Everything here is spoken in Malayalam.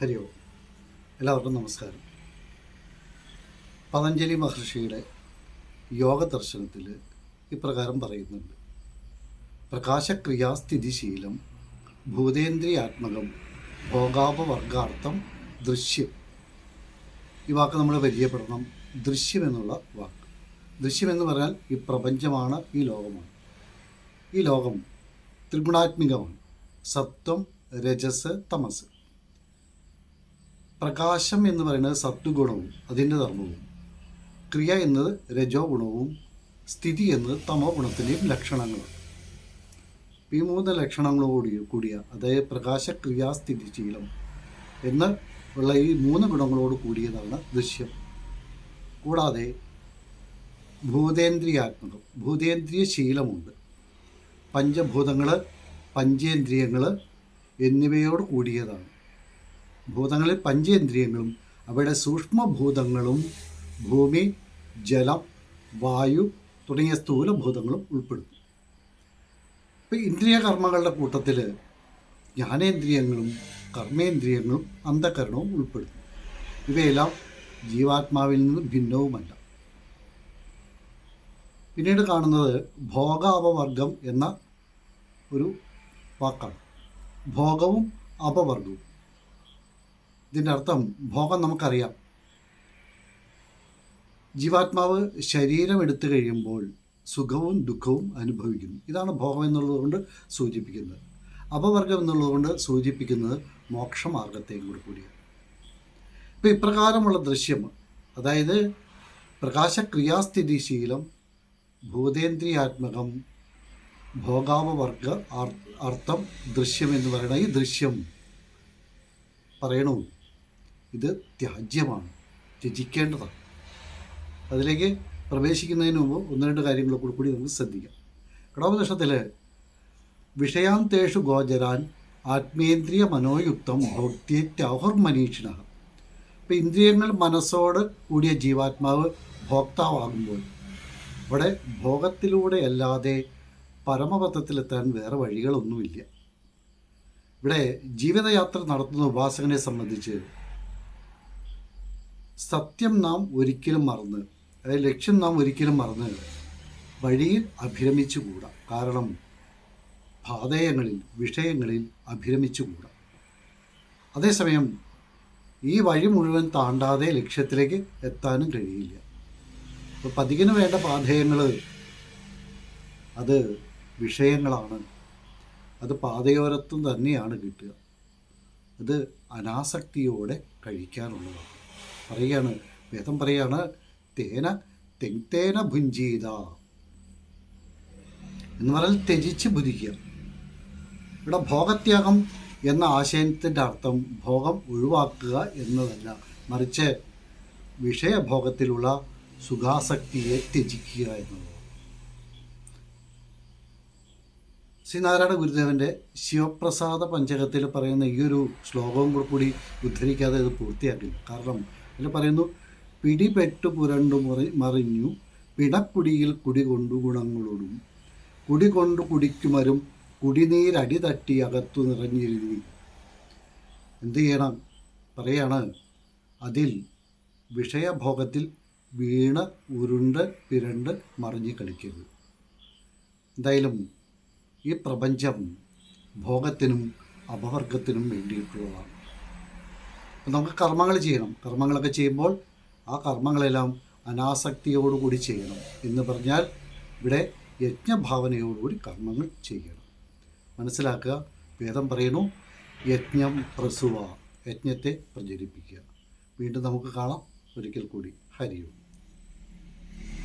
ഹരി ഓം. എല്ലാവർക്കും നമസ്കാരം. പതഞ്ജലി മഹർഷിയുടെ യോഗ ദർശനത്തിൽ ഇപ്രകാരം പറയുന്നുണ്ട്: പ്രകാശക്രിയാസ്ഥിതിശീലം ഭൂതേന്ദ്രിയാത്മകം ഭോഗാപവർഗാർത്ഥം ദൃശ്യം. ഈ വാക്ക് നമ്മൾ പരിചയപ്പെടണം. ദൃശ്യം എന്നുള്ള വാക്ക്. ദൃശ്യം എന്ന് പറഞ്ഞാൽ ഈ പ്രപഞ്ചമാണ്, ഈ ലോകമാണ്. ഈ ലോകം ത്രിഗുണാത്മികമാണ്: സത്വം, രജസ്, തമസ്. പ്രകാശം എന്ന് പറയുന്നത് സത്വഗുണവും അതിൻ്റെ ധർമ്മവും, ക്രിയ എന്നത് രജോ ഗുണവും, സ്ഥിതി എന്നത് തമോ ഗുണത്തിൻ്റെയും ലക്ഷണങ്ങളാണ്. ഈ മൂന്ന് ലക്ഷണങ്ങളോട് കൂടിയ, അതായത് പ്രകാശക്രിയാസ്ഥിതിശീലം എന്ന് ഉള്ള ഈ മൂന്ന് ഗുണങ്ങളോട് കൂടിയതാണ് ദൃശ്യം. കൂടാതെ ഭൂതേന്ദ്രിയാത്മകം, ഭൂതേന്ദ്രിയ ശീലമുണ്ട്. പഞ്ചഭൂതങ്ങൾ, പഞ്ചേന്ദ്രിയങ്ങൾ എന്നിവയോട് കൂടിയതാണ്. ഭൂതങ്ങളിൽ പഞ്ചേന്ദ്രിയങ്ങളും അവയുടെ സൂക്ഷ്മഭൂതങ്ങളും ഭൂമി, ജലം, വായു തുടങ്ങിയ സ്ഥൂലഭൂതങ്ങളും ഉൾപ്പെടുന്നു. ഇപ്പം ഇന്ദ്രിയ കർമ്മങ്ങളുടെ കൂട്ടത്തിൽ ജ്ഞാനേന്ദ്രിയങ്ങളും കർമ്മേന്ദ്രിയങ്ങളും അന്ധകരണവും ഉൾപ്പെടുന്നു. ഇവയെല്ലാം ജീവാത്മാവിൽ നിന്ന് ഭിന്നവുമല്ല. പിന്നീട് കാണുന്നത് ഭോഗാപവർഗം എന്ന ഒരു വാക്കാണ്. ഭോഗവും അപവർഗവും. ഇതിൻ്റെ അർത്ഥം, ഭോഗം നമുക്കറിയാം. ജീവാത്മാവ് ശരീരം എടുത്തു കഴിയുമ്പോൾ സുഖവും ദുഃഖവും അനുഭവിക്കുന്നു. ഇതാണ് ഭോഗം എന്നുള്ളതുകൊണ്ട് സൂചിപ്പിക്കുന്നത്. അപവർഗം എന്നുള്ളതുകൊണ്ട് സൂചിപ്പിക്കുന്നത് മോക്ഷമാർഗത്തെയും കൂടിയാണ്. ഇപ്പം ഇപ്രകാരമുള്ള ദൃശ്യം, അതായത് പ്രകാശക്രിയാസ്ഥിതിശീലം ഭൂതേന്ദ്രിയാത്മകം ഭോഗാപവർഗ അർത്ഥം ദൃശ്യം എന്ന് പറയുന്ന ഈ ദൃശ്യം പറയണു, ഇത് ത്യാജ്യമാണ്, ത്യജിക്കേണ്ടതാണ്. അതിലേക്ക് പ്രവേശിക്കുന്നതിന് മുമ്പ് ഒന്ന് രണ്ട് കാര്യങ്ങൾ കൂടി നമുക്ക് ശ്രദ്ധിക്കാം. കടോപനിഷത്തിൽ വിഷയാന്തേഷു ഗോചരാൻ ആത്മേന്ദ്രിയ മനോയുക്തം ഭോക്തേത്യാഹുർമനീഷിണ. ഇപ്പം ഇന്ദ്രിയങ്ങൾ മനസ്സോട് കൂടിയ ജീവാത്മാവ് ഭോക്താവാകുമ്പോൾ അവിടെ ഭോഗത്തിലൂടെ അല്ലാതെ പരമപദത്തിലെത്താൻ വേറെ വഴികളൊന്നുമില്ല. ഇവിടെ ജീവിതയാത്ര നടത്തുന്ന ഉപാസകനെ സംബന്ധിച്ച് സത്യം നാം ഒരിക്കലും മറന്ന്, അതായത് ലക്ഷ്യം നാം ഒരിക്കലും മറന്ന് വഴിയിൽ അഭിരമിച്ചുകൂടാ. കാരണം പാതയങ്ങളിൽ, വിഷയങ്ങളിൽ അഭിരമിച്ചുകൂടാ. അതേസമയം ഈ വഴി മുഴുവൻ താണ്ടാതെ ലക്ഷ്യത്തിലേക്ക് എത്താനും കഴിയില്ല. അപ്പോൾ പതികിന് വേണ്ട പാധേയങ്ങൾ അത് വിഷയങ്ങളാണ്. അത് പാതയോരത്തും തന്നെയാണ് കിട്ടുക. അത് അനാസക്തിയോടെ കഴിക്കാനുള്ളതാണ്. പറയുകയാണ്, വേദം പറയാണ്, തെങ്തേന ഭുഞ്ചീത എന്ന് പറഞ്ഞാൽ ത്യജിച്ച് ഭുജിക്കുക. ഇവിടെ ഭോഗത്യാഗം എന്ന ആശയത്തിൻ്റെ അർത്ഥം ഭോഗം ഒഴിവാക്കുക എന്നതല്ല, മറിച്ച് വിഷയഭോഗത്തിലുള്ള സുഖാസക്തിയെ ത്യജിക്കുക എന്നുള്ളത്. ശ്രീനാരായണ ഗുരുദേവൻ്റെ ശിവപ്രസാദ പഞ്ചകത്തിൽ പറയുന്ന ഈ ഒരു ശ്ലോകവും കൂടി ഉദ്ധരിക്കാതെ ഇത് പൂർത്തിയാക്കില്ല. കാരണം അതിൽ പറയുന്നു, പിടിപെട്ടു പുരണ്ടു മറിഞ്ഞു പിണക്കുടിയിൽ കുടികൊണ്ടു ഗുണങ്ങളോടും കുടികൊണ്ടു കുടിക്കുമരും കുടിനീരടി തട്ടി അകത്തു നിറഞ്ഞിരുന്നി. എന്ത് ചെയ്യണം? പറയാണ്, അതിൽ വിഷയഭോഗത്തിൽ വീണ് ഉരുണ്ട് പിരണ്ട് മറിഞ്ഞ് കളിക്കരുത്. എന്തായാലും ഈ പ്രപഞ്ചം ഭോഗത്തിനും അപവർഗത്തിനും വേണ്ടിയിട്ടുള്ളതാണ്. അപ്പം നമുക്ക് കർമ്മങ്ങൾ ചെയ്യണം. കർമ്മങ്ങളൊക്കെ ചെയ്യുമ്പോൾ ആ കർമ്മങ്ങളെല്ലാം അനാസക്തിയോടുകൂടി ചെയ്യണം. എന്ന് പറഞ്ഞാൽ ഇവിടെ യജ്ഞഭാവനയോടുകൂടി കർമ്മങ്ങൾ ചെയ്യണം. മനസ്സിലാക്കുക, വേദം പറയുന്നു, യജ്ഞം പ്രസുവ, യജ്ഞത്തെ പ്രചരിപ്പിക്കുക. വീണ്ടും നമുക്ക് കാണാം. ഒരിക്കൽ കൂടി ഹരി ഓം.